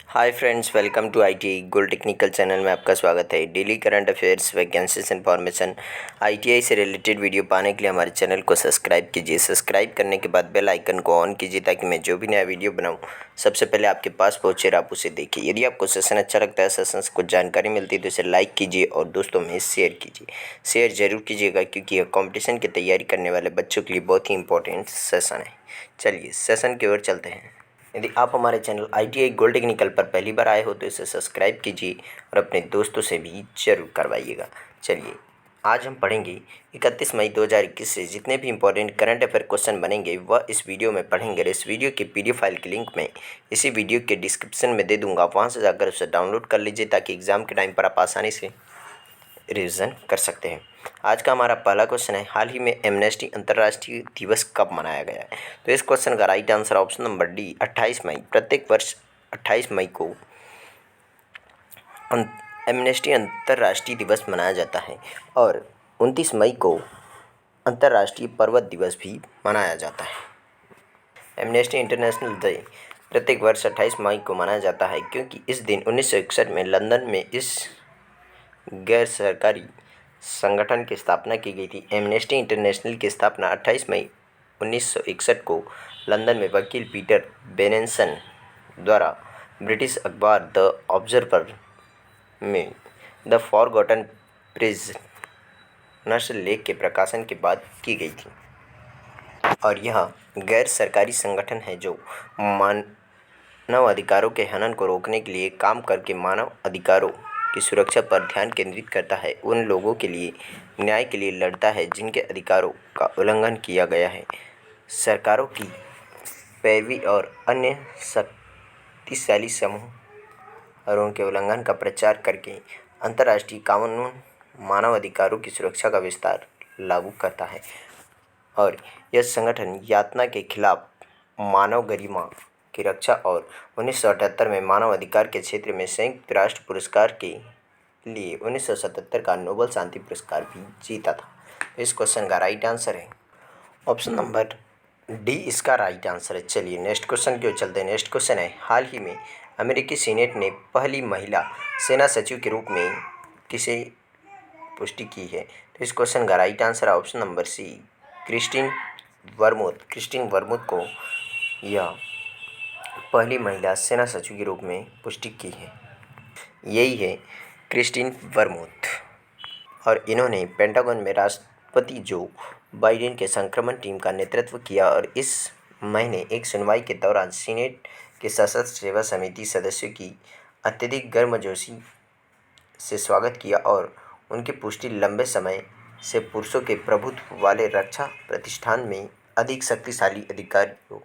Hi friends, welcome to ITI gold technical channel में आपका स्वागत है। Daily current affairs, vacancies information, ITI से रिलेटेड वीडियो पाने के लिए हमारे चैनल को सब्सक्राइब कीजिए। सब्सक्राइब करने के बाद बेल आइकन को ऑन कीजिए ताकि मैं जो भी नया वीडियो बनाऊं सबसे पहले आपके पास पहुंचे और आप उसे देखिए। यदि आपको सेशन अच्छा लगता है, सेशन से कुछ जानकारी मिलती है तो इसे लाइक कीजिए और दोस्तों में शेयर कीजिए। शेयर जरूर कीजिएगा क्योंकि यह कॉम्पिटिशन की तैयारी करने वाले बच्चों के लिए बहुत ही इंपॉर्टेंट सेशन है। चलिए सेशन की ओर चलते हैं। यदि आप हमारे चैनल आईटीआई गोल्ड टेक्निकल पर पहली बार आए हो तो इसे सब्सक्राइब कीजिए और अपने दोस्तों से भी जरूर करवाइएगा। चलिए आज हम पढ़ेंगे 31 मई 2021 से जितने भी इंपॉर्टेंट करंट अफेयर क्वेश्चन बनेंगे वह इस वीडियो में पढ़ेंगे। इस वीडियो की पीडीएफ फाइल की लिंक मैं इसी वीडियो के डिस्क्रिप्शन में दे दूंगा, आप वहाँ से जाकर उसे डाउनलोड कर लीजिए ताकि एग्ज़ाम के टाइम पर आप आसानी से रिवीजन कर सकते हैं। आज का हमारा पहला क्वेश्चन है, हाल ही में एमनेस्टी अंतर्राष्ट्रीय दिवस कब मनाया गया है? तो इस क्वेश्चन का right answer option number D 28 मई। प्रत्येक वर्ष 28 मई को एमनेस्टी अंतर्राष्ट्रीय दिवस मनाया जाता है और 29 मई को अंतर्राष्ट्रीय पर्वत दिवस भी मनाया जाता है। एमनेस्टी इंटरनेशनल डे प्रत्येक वर्ष 28 मई को मनाया जाता है क्योंकि इस दिन 1961 में लंदन में इस गैर सरकारी संगठन की स्थापना की गई थी। एमनेस्टी इंटरनेशनल की स्थापना 28 मई 1961 को लंदन में वकील पीटर बेनेसन द्वारा ब्रिटिश अखबार द ऑब्जर्वर में द फॉरगॉटन प्रिजनर्स लेख के प्रकाशन के बाद की गई थी और यह गैर सरकारी संगठन है जो मानव अधिकारों के हनन को रोकने के लिए काम करके मानव अधिकारों की सुरक्षा पर ध्यान केंद्रित करता है, उन लोगों के लिए न्याय के लिए लड़ता है जिनके अधिकारों का उल्लंघन किया गया है, सरकारों की पैरवी और अन्य शक्तिशाली समूह और उनके उल्लंघन का प्रचार करके अंतर्राष्ट्रीय कानून मानव अधिकारों की सुरक्षा का विस्तार लागू करता है और यह संगठन यातना के खिलाफ मानव गरिमा की रक्षा और 1978 में मानव अधिकार के क्षेत्र में संयुक्त राष्ट्र पुरस्कार के लिए 1977 का नोबेल शांति पुरस्कार भी जीता था। इस क्वेश्चन का राइट आंसर है ऑप्शन नंबर डी, इसका राइट आंसर है। चलिए नेक्स्ट क्वेश्चन की ओर चलते हैं। नेक्स्ट क्वेश्चन है, हाल ही में अमेरिकी सीनेट ने पहली महिला सेना सचिव के रूप में किसे पुष्टि की है? तो इस क्वेश्चन का राइट आंसर है ऑप्शन नंबर सी, क्रिस्टीन वर्मुथ को यह पहली महिला सेना सचिव के रूप में पुष्टि की है। यही है क्रिस्टीन वर्मुथ और इन्होंने पेंटागन में राष्ट्रपति जो बाइडेन के संक्रमण टीम का नेतृत्व किया और इस महीने एक सुनवाई के दौरान सीनेट के सशस्त्र सेवा समिति सदस्यों की अत्यधिक गर्मजोशी से स्वागत किया और उनकी पुष्टि लंबे समय से पुरुषों के प्रभुत्व वाले रक्षा प्रतिष्ठान में अधिक शक्तिशाली अधिकारियों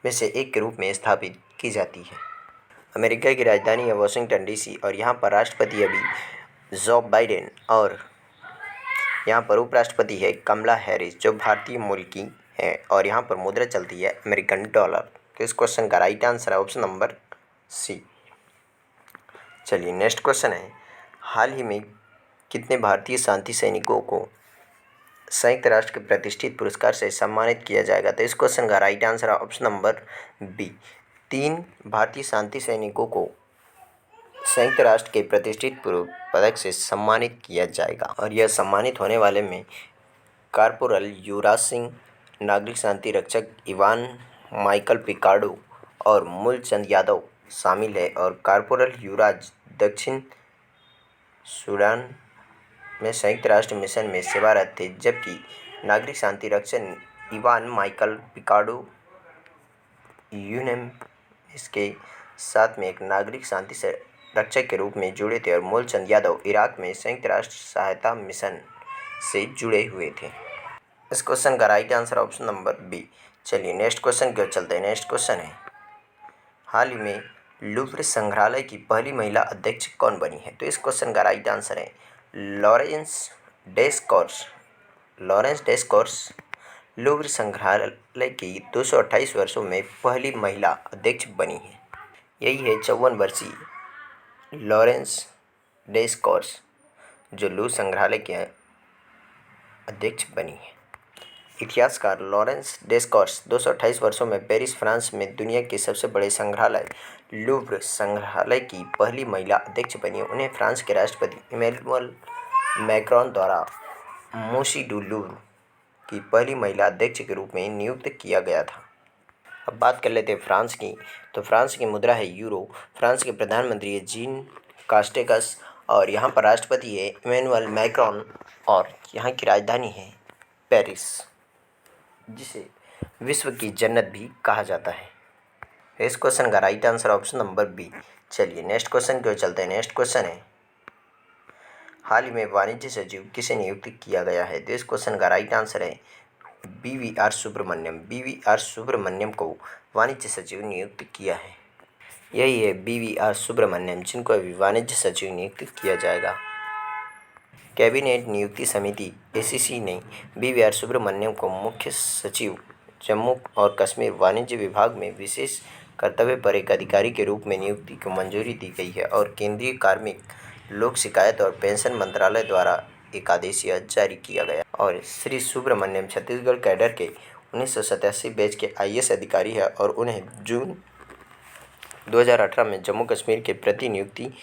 में से एक के रूप में स्थापित की जाती है। अमेरिका की राजधानी है वाशिंगटन डीसी और यहाँ पर राष्ट्रपति अभी जो बाइडेन और यहाँ पर उपराष्ट्रपति है कमला हैरिस जो भारतीय मूल की है और यहाँ पर मुद्रा चलती है अमेरिकन डॉलर। तो इस क्वेश्चन का राइट आंसर है ऑप्शन नंबर सी। चलिए नेक्स्ट क्वेश्चन है, हाल ही में कितने भारतीय शांति सैनिकों को संयुक्त राष्ट्र के प्रतिष्ठित पुरस्कार से सम्मानित किया जाएगा? तो इस क्वेश्चन का राइट आंसर है ऑप्शन नंबर बी, 3 भारतीय शांति सैनिकों को संयुक्त राष्ट्र के प्रतिष्ठित पदक से सम्मानित किया जाएगा और यह सम्मानित होने वाले में कॉर्पोरल युवराज सिंह, नागरिक शांति रक्षक इवान माइकल पिकार्डो और मूलचंद यादव शामिल है और कॉर्पोरल युवराज दक्षिण सूडान में संयुक्त राष्ट्र मिशन में सेवारत थे, जबकि नागरिक शांति रक्षक इवान माइकल पिकार्डो यूनेम इसके साथ में एक नागरिक शांति रक्षक के रूप में जुड़े थे और मूलचंद यादव इराक में संयुक्त राष्ट्र सहायता मिशन से जुड़े हुए थे। इस क्वेश्चन का right answer option number B. चलिए नेक्स्ट क्वेश्चन की ओर चलते हैं। नेक्स्ट क्वेश्चन है, हाल ही में लूव्र संग्रहालय की पहली महिला अध्यक्ष कौन बनी है? तो इस क्वेश्चन का राइट आंसर है लॉरेंस डेस्कॉर्स लूव्र संग्रहालय की 228 वर्षों में पहली महिला अध्यक्ष बनी है। यही है 54 वर्षीय लॉरेंस डेस्कॉर्स जो लूव्र संग्रहालय के अध्यक्ष बनी है। इतिहासकार लॉरेंस डेस्कॉर्स 228 वर्षों में पेरिस, फ्रांस में दुनिया के सबसे बड़े संग्रहालय लूव्र संग्रहालय की पहली महिला अध्यक्ष बनी। उन्हें फ्रांस के राष्ट्रपति इमैनुअल मैक्रॉन द्वारा मूसी डू लूव्र की पहली महिला अध्यक्ष के रूप में नियुक्त किया गया था। अब बात कर लेते हैं फ्रांस की। तो फ्रांस की मुद्रा है यूरो। फ्रांस के प्रधानमंत्री है जीन कास्टेक्स और यहाँ पर राष्ट्रपति है इमैनुअल मैक्रॉन और यहाँ की राजधानी है पेरिस, जिसे विश्व की जन्नत भी कहा जाता है। इस क्वेश्चन का right answer option number B. चलिए नेक्स्ट क्वेश्चन की ओर चलते हैं। नेक्स्ट क्वेश्चन है, हाल ही में वाणिज्य सचिव किसे नियुक्त किया गया है? तो इस क्वेश्चन का राइट आंसर है BVR सुब्रमण्यम। BVR सुब्रमण्यम को वाणिज्य सचिव नियुक्त किया है। यही है BVR सुब्रमण्यम, जिनको अभी वाणिज्य सचिव नियुक्त किया जाएगा। कैबिनेट नियुक्ति समिति ACC ने BVR सुब्रमण्यम को मुख्य सचिव जम्मू और कश्मीर वाणिज्य विभाग में विशेष कर्तव्य पर एक अधिकारी के रूप में नियुक्ति को मंजूरी दी गई है और केंद्रीय कार्मिक, लोक शिकायत और पेंशन मंत्रालय द्वारा एक आदेश जारी किया गया। और श्री सुब्रमण्यम छत्तीसगढ़ कैडर के 1987 बैच के IAS अधिकारी है और उन्हें जून 2018 में जम्मू कश्मीर के प्रतिनियुक्ति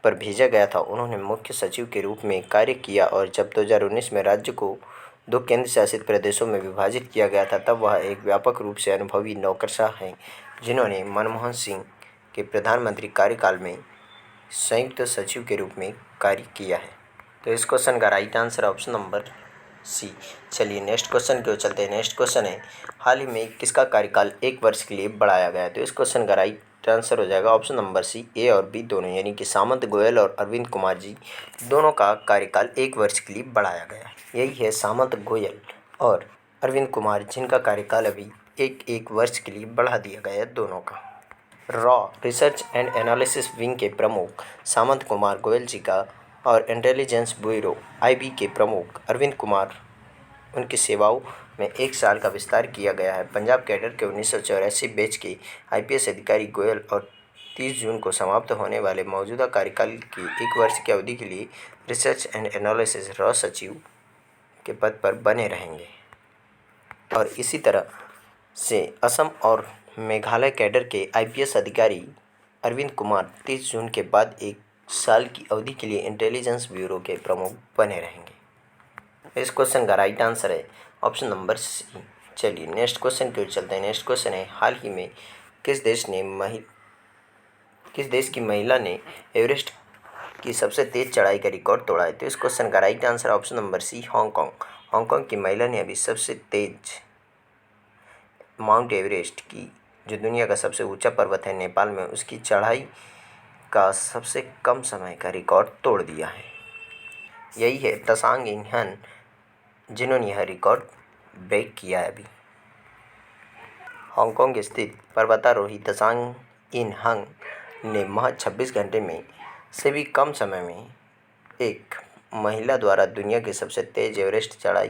पर भेजा गया था। उन्होंने मुख्य सचिव के रूप में कार्य किया और जब 2019 में राज्य को 2 केंद्र शासित प्रदेशों में विभाजित किया गया था, तब वह एक व्यापक रूप से अनुभवी नौकरशाह हैं, जिन्होंने मनमोहन सिंह के प्रधानमंत्री कार्यकाल में संयुक्त सचिव के रूप में कार्य किया है। तो इस क्वेश्चन का right answer option number C. चलिए नेक्स्ट क्वेश्चन की ओर चलते हैं। नेक्स्ट क्वेश्चन है, हाल ही में किसका कार्यकाल 1 वर्ष के लिए बढ़ाया गया है? तो इस क्वेश्चन का राइट आंसर हो जाएगा ऑप्शन नंबर सी, ए और बी दोनों, यानी कि सामंत गोयल और अरविंद कुमार जी दोनों का कार्यकाल 1 वर्ष के लिए बढ़ाया गया है। यही है सामंत गोयल और अरविंद कुमार, जिनका कार्यकाल अभी एक वर्ष के लिए बढ़ा दिया गया है दोनों का। Raw research and analysis wing के प्रमुख सामंत कुमार गोयल जी का और इंटेलिजेंस ब्यूरो IB के प्रमुख अरविंद कुमार, उनकी सेवाओं में 1 साल का विस्तार किया गया है। पंजाब कैडर के 1984 बैच के IPS अधिकारी गोयल और 30 जून को समाप्त होने वाले मौजूदा कार्यकाल की 1 वर्ष की अवधि के लिए रिसर्च एंड एनालिसिस रॉ सचिव के पद पर बने रहेंगे। और इसी तरह से असम और मेघालय कैडर के IPS अधिकारी अरविंद कुमार 30 जून के बाद 1 साल की अवधि के लिए इंटेलिजेंस ब्यूरो के प्रमुख बने रहेंगे। इस क्वेश्चन का राइट आंसर है ऑप्शन नंबर सी। चलिए नेक्स्ट क्वेश्चन की ओर चलते हैं। नेक्स्ट क्वेश्चन है, हाल ही में किस देश की महिला ने एवरेस्ट की सबसे तेज चढ़ाई का रिकॉर्ड तोड़ा है? तो इस क्वेश्चन का right answer option number C, Hong Kong. Hong Kong की महिला ने अभी सबसे तेज माउंट एवरेस्ट की, जो दुनिया का सबसे ऊंचा पर्वत है नेपाल में, उसकी चढ़ाई का सबसे कम समय का रिकॉर्ड तोड़ दिया है। यही है तसांग इनहन, जिन्होंने यह रिकॉर्ड ब्रेक किया है अभी। हांगकांग स्थित पर्वतारोही तसांग इनहन ने महज 26 घंटे में से भी कम समय में एक महिला द्वारा दुनिया की सबसे तेज एवरेस्ट चढ़ाई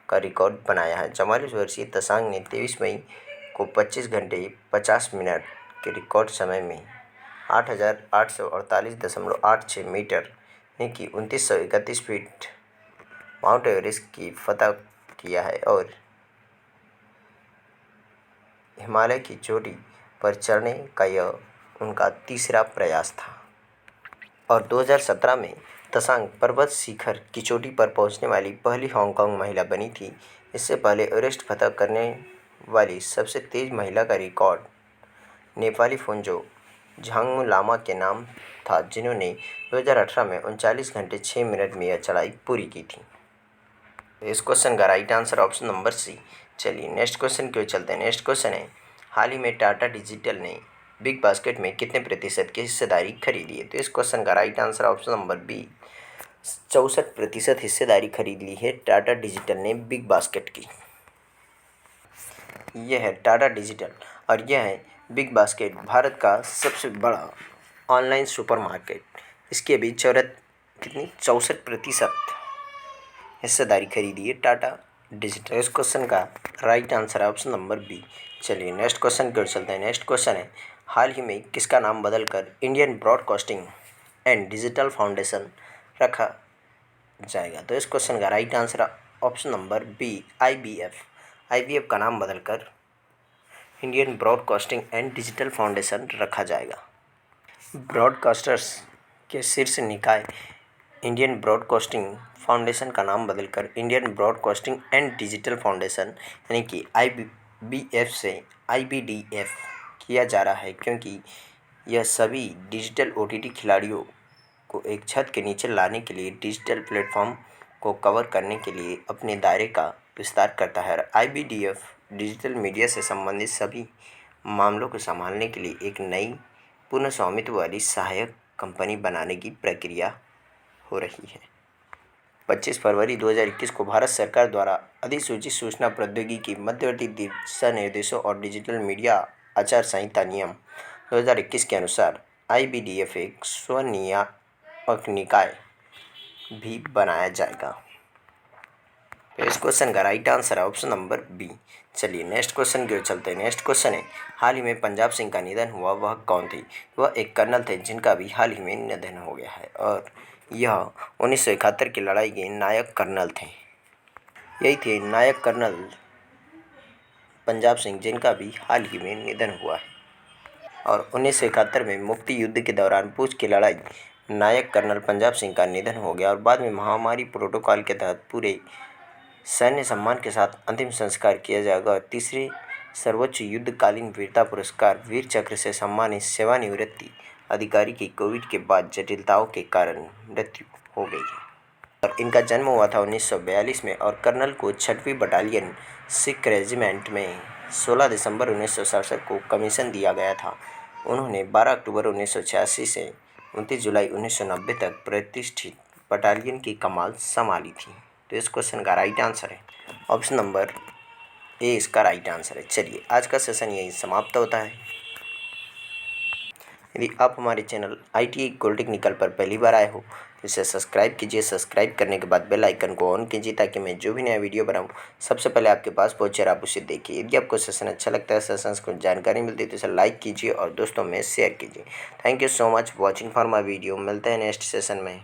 का रिकॉर्ड बनाया है। 44 वर्षीय तसांग ने 23 मई को 25 घंटे 50 मिनट के रिकॉर्ड समय में 8,848.86 मीटर यानी कि 2931 फीट माउंट एवरेस्ट की फतह किया है और हिमालय की चोटी पर चढ़ने का यह उनका तीसरा प्रयास था। और 2017 में तसांग पर्वत शिखर की चोटी पर पहुंचने वाली पहली हांगकांग महिला बनी थी। इससे पहले एवरेस्ट फतह करने वाली सबसे तेज महिला का रिकॉर्ड नेपाली फोंजो झांगमू लामा के नाम था, जिन्होंने 2018 में 39 घंटे 6 मिनट में यह चढ़ाई पूरी की थी। इस क्वेश्चन का right answer option number C. चलिए नेक्स्ट क्वेश्चन की ओर चलते हैं। नेक्स्ट क्वेश्चन है, हाल ही में टाटा डिजिटल ने बिग बास्केट में कितने प्रतिशत की हिस्सेदारी खरीदी है? तो इस क्वेश्चन का right answer option number B, 64% हिस्सेदारी खरीद ली है टाटा डिजिटल ने बिग बास्केट की। यह है टाटा डिजिटल और यह है बिग बास्केट, भारत का सबसे बड़ा ऑनलाइन सुपरमार्केट। इसकी अभी 64% हिस्सेदारी खरीदी है टाटा डिजिटल। इस क्वेश्चन का राइट आंसर है ऑप्शन नंबर बी। चलिए नेक्स्ट क्वेश्चन की ओर चलते हैं। नेक्स्ट क्वेश्चन है, हाल ही में किसका नाम बदलकर Indian broadcasting and digital foundation रखा जाएगा? तो इस क्वेश्चन का right answer option number B, IBF। IBF का नाम बदलकर Indian broadcasting and digital foundation रखा जाएगा। ब्रॉडकास्टर्स के शीर्ष निकाय इंडियन ब्रॉडकास्टिंग फाउंडेशन का नाम बदलकर Indian broadcasting and digital foundation यानी कि IBF से IBDF किया जा रहा है, क्योंकि यह सभी डिजिटल OTT खिलाड़ियों को एक छत के नीचे लाने के लिए, डिजिटल प्लेटफॉर्म को कवर करने के लिए अपने दायरे का विस्तार करता है। और IBDF डिजिटल मीडिया से संबंधित सभी मामलों को संभालने के लिए एक नई पुनः स्वामित्व वाली सहायक कंपनी बनाने की प्रक्रिया हो रही है। 25 फरवरी 2021 को भारत सरकार द्वारा अधिसूचित सूचना प्रौद्योगिकी मध्यवर्ती दिशा निर्देशों और डिजिटल मीडिया आचार संहिता नियम 2021 के अनुसार IBDF एक स्वनियामक निकाय भी बनाया जाएगा। तो इस क्वेश्चन का राइट आंसर है ऑप्शन नंबर बी। चलिए नेक्स्ट क्वेश्चन की ओर चलते हैं। नेक्स्ट क्वेश्चन है, हाल ही में पंजाब सिंह का निधन हुआ, वह कौन थे? वह एक कर्नल थे जिनका भी हाल ही में निधन हो गया है, और यह 1971 की लड़ाई के नायक कर्नल थे। यही थे नायक कर्नल पंजाब सिंह, जिनका भी हाल ही में निधन हुआ है। और 1971 में मुक्ति युद्ध के दौरान पूंछ की लड़ाई नायक कर्नल पंजाब सिंह का निधन हो गया, और बाद में महामारी प्रोटोकॉल के तहत पूरे सैन्य सम्मान के साथ अंतिम संस्कार किया जाएगा। और तीसरे सर्वोच्च युद्धकालीन वीरता पुरस्कार वीर चक्र से सम्मानित सेवानिवृत्ति अधिकारी की कोविड के बाद जटिलताओं के कारण मृत्यु हो गई है। और इनका जन्म हुआ था 1942 में, और कर्नल को 6वीं बटालियन सिख रेजिमेंट में 16 दिसंबर 1967 को कमीशन दिया गया था। उन्होंने 12 अक्टूबर 1986 से 29 जुलाई 1990 तक प्रतिष्ठित बटालियन की कमान संभाली थी। तो इस क्वेश्चन का राइट आंसर है ऑप्शन नंबर ए, इसका राइट आंसर है। चलिए आज का सेशन यही समाप्त होता है। यदि आप हमारे चैनल ITI इक्वल टेक्निकल पर पहली बार आए हो तो इसे सब्सक्राइब कीजिए। सब्सक्राइब करने के बाद बेल आइकन को ऑन कीजिए, ताकि मैं जो भी नया वीडियो बनाऊं सबसे पहले आपके पास पहुंचे और आप उसे देखिए। यदि आपको सेशन अच्छा लगता है, सेशन से कुछ जानकारी मिलती है, तो इसे लाइक कीजिए और दोस्तों में शेयर कीजिए। Thank you so much watching for my video. मिलते हैं नेक्स्ट सेशन में।